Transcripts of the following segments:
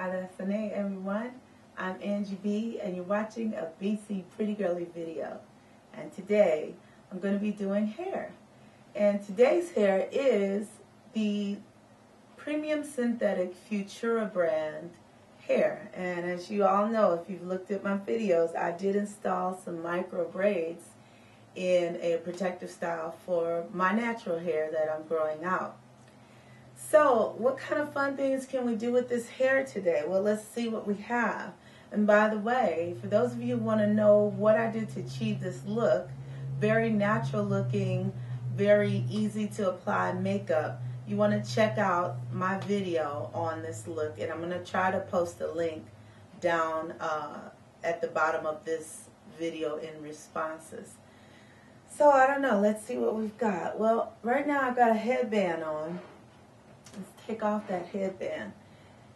Adesane, everyone. I'm Angie B, and you're watching a BC Pretty Girly video. And today, I'm going to be doing hair. And today's hair is the premium synthetic Futura brand hair. And as you all know, if you've looked at my videos, I did install some micro braids in a protective style for my natural hair that I'm growing out. So, what kind of fun things can we do with this hair today? Well, let's see what we have. And by the way, for those of you who want to know what I did to achieve this look, very natural looking, very easy to apply makeup, you want to check out my video on this look. And I'm going to try to post a link down at the bottom of this video in responses. So, I don't know. Let's see what we've got. Well, right now I've got a headband on. Let's take off that headband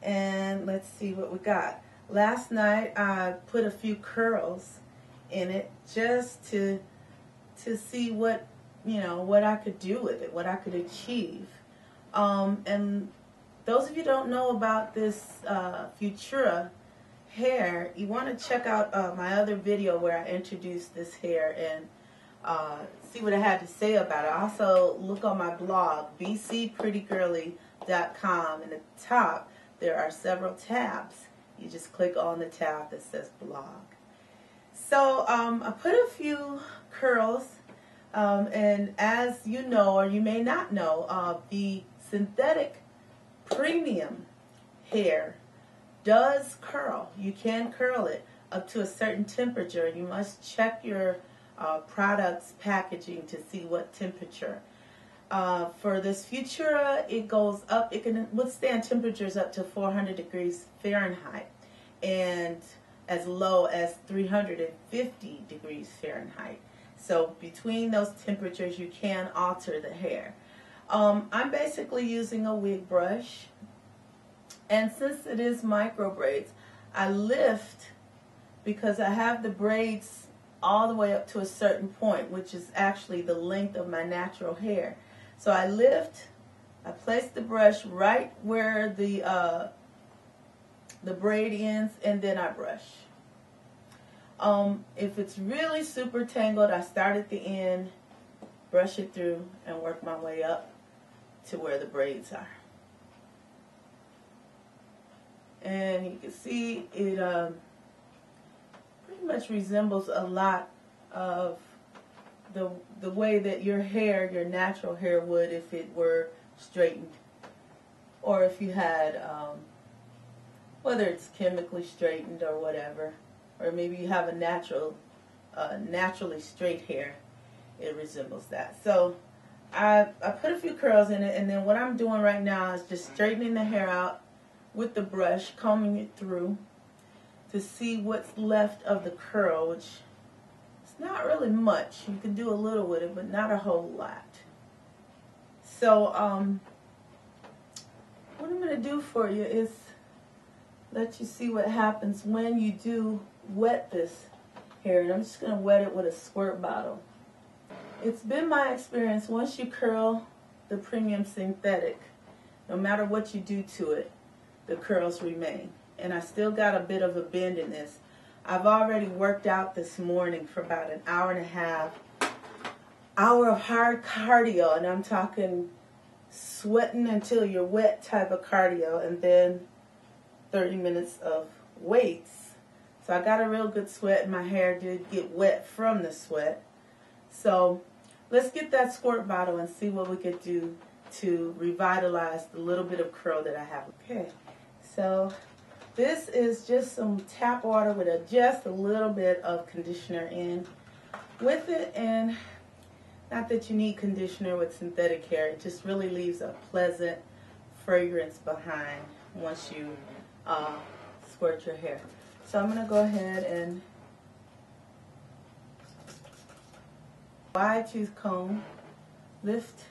and let's see what we got. Last night I put a few curls in it just to see what, what I could do with it, what I could achieve. And those of you who don't know about this Futura hair, you want to check out my other video where I introduced this hair and see what I had to say about it. Also, look on my blog, bcprettygirly.com. And at the top, there are several tabs. You just click on the tab that says blog. So, I put a few curls, and as you know, or you may not know, the synthetic premium hair does curl. You can curl it up to a certain temperature. You must check your products packaging to see what temperature. For this Futura, it goes up, it can withstand temperatures up to 400 degrees Fahrenheit and as low as 350 degrees Fahrenheit. So between those temperatures, you can alter the hair. I'm basically using a wig brush, and since it is micro braids, I lift because I have the braids all the way up to a certain point, which is actually the length of my natural hair. So I lift, I place the brush right where the braid ends, and then I brush. If it's really super tangled, I start at the end, brush it through, and work my way up to where the braids are. And you can see it pretty much resembles a lot of the way that your hair, your natural hair would if it were straightened, or if you had whether it's chemically straightened or whatever, or maybe you have a naturally straight hair, it resembles that. So I put a few curls in it, and then what I'm doing right now is just straightening the hair out with the brush, combing it through to see what's left of the curl, which is not really much. You can do a little with it, but not a whole lot. So what I'm going to do for you is let you see what happens when you do wet this hair. And I'm just going to wet it with a squirt bottle. It's been my experience, once you curl the premium synthetic, no matter what you do to it, the curls remain. And I still got a bit of a bend in this. I've already worked out this morning for about an hour and a half, hour of hard cardio, and I'm talking sweating until you're wet type of cardio, and then 30 minutes of weights. So I got a real good sweat, and my hair did get wet from the sweat. So let's get that squirt bottle and see what we could do to revitalize the little bit of curl that I have. Okay, so this is just some tap water with just a little bit of conditioner in with it. And not that you need conditioner with synthetic hair, it just really leaves a pleasant fragrance behind once you squirt your hair. So I'm going to go ahead and wide tooth comb, lift,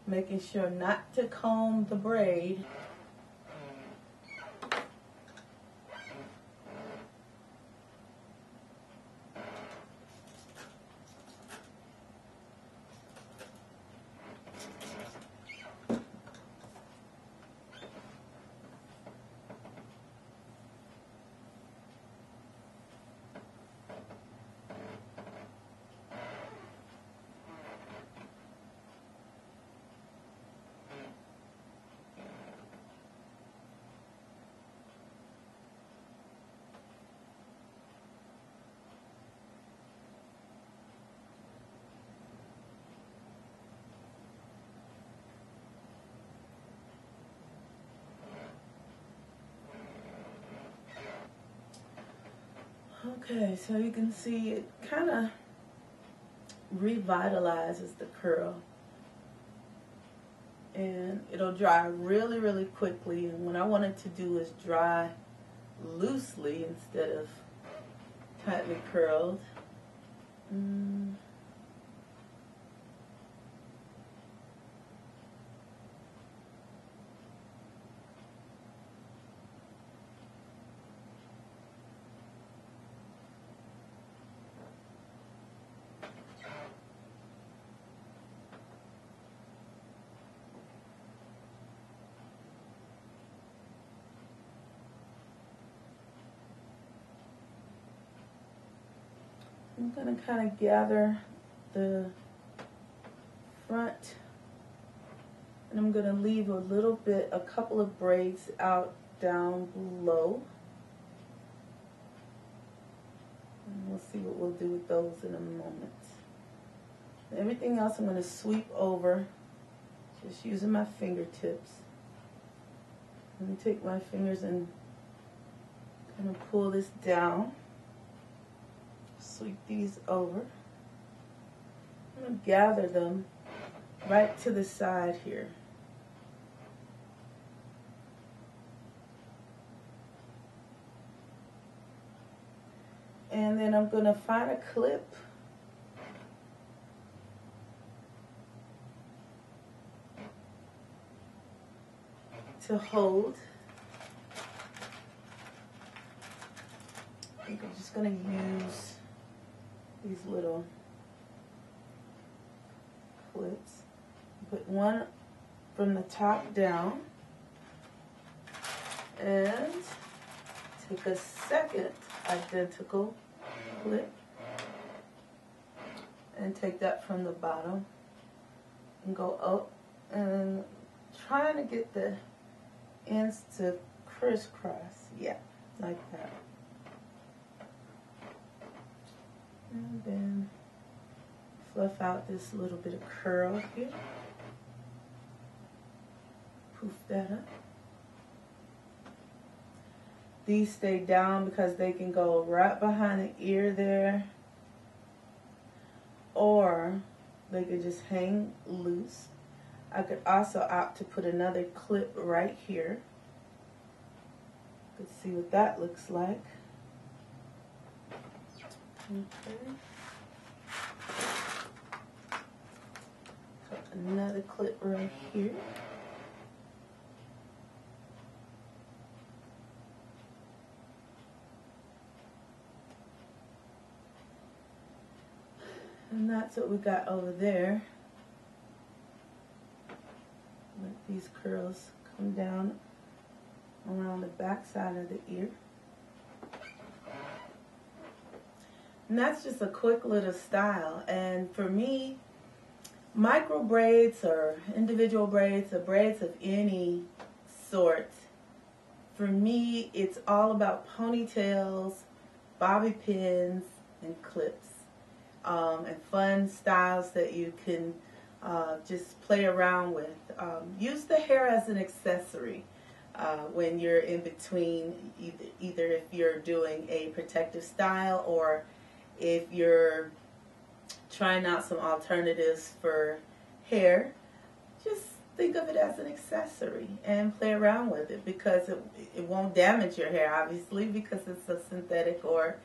making sure not to comb the braid. Okay, so you can see it kind of revitalizes the curl, and it'll dry really, really quickly. And what I want it to do is dry loosely instead of tightly curled. I'm going to kind of gather the front, and I'm going to leave a couple of braids out down below. And we'll see what we'll do with those in a moment. Everything else I'm going to sweep over, just using my fingertips. Let me take my fingers and kind of pull this down. Sweep these over. I'm going to gather them right to the side here. And then I'm going to find a clip to hold. I think I'm just going to use these little clips. Put one from the top down and take a second identical clip and take that from the bottom and go up, and trying to get the ends to crisscross. Yeah, like that. And then fluff out this little bit of curl here. Poof that up. These stay down because they can go right behind the ear there, or they could just hang loose. I could also opt to put another clip right here. You can see what that looks like. Okay. Put another clip right here. And that's what we got over there. Let these curls come down around the back side of the ear. And that's just a quick little style. And for me, micro braids or individual braids or braids of any sort, for me, it's all about ponytails, bobby pins, and clips. And fun styles that you can just play around with. Use the hair as an accessory when you're in between, either if you're doing a protective style or if you're trying out some alternatives for hair. Just think of it as an accessory and play around with it, because it won't damage your hair, obviously, because it's a synthetic or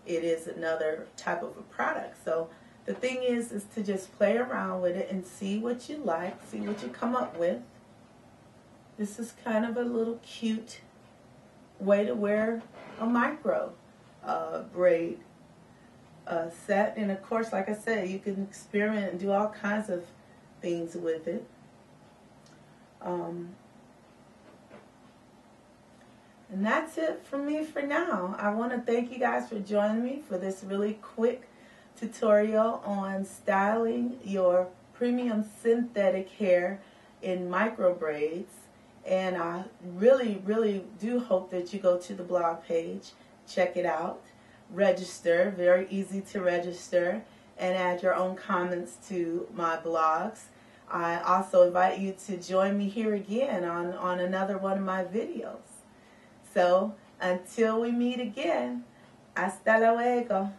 it is another type of a product. So the thing is to just play around with it and see what you like, see what you come up with. This is kind of a little cute way to wear a micro braid set. And of course, like I said, you can experiment and do all kinds of things with it. And that's it for me for now. I want to thank you guys for joining me for this really quick tutorial on styling your premium synthetic hair in micro braids. And I really, really do hope that you go to the blog page, check it out, register, very easy to register, and add your own comments to my blogs. I also invite you to join me here again on another one of my videos. So until we meet again, Hasta luego.